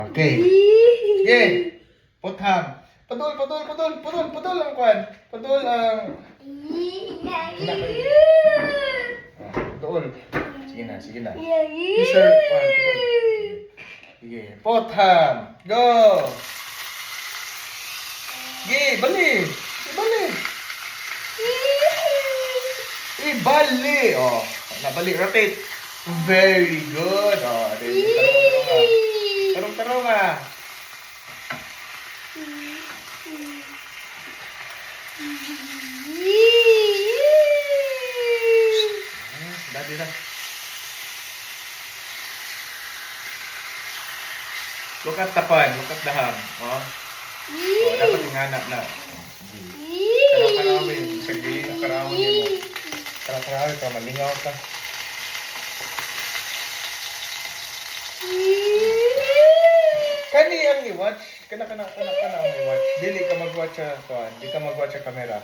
Okay. Sige. Putham. Padul ang kwan. Padul ang... Padul. Sige na. Sir, kwan, padul. Sige. Putham. Go. Sige, balik. Ibali. Oh, nabalik. Rotate. Very good. Oh, tarong ah. Dati na. Look at the pan. Look at the ham. Oh. Oh, dapat inghanap na. Karami. Sa gilid ang karami mo. Karami ka. Malingaw ka. Kani ang i-watch. Kana ang i-watch. Dili ka mag-watch sa kuan. Di ka mag-watch sa camera.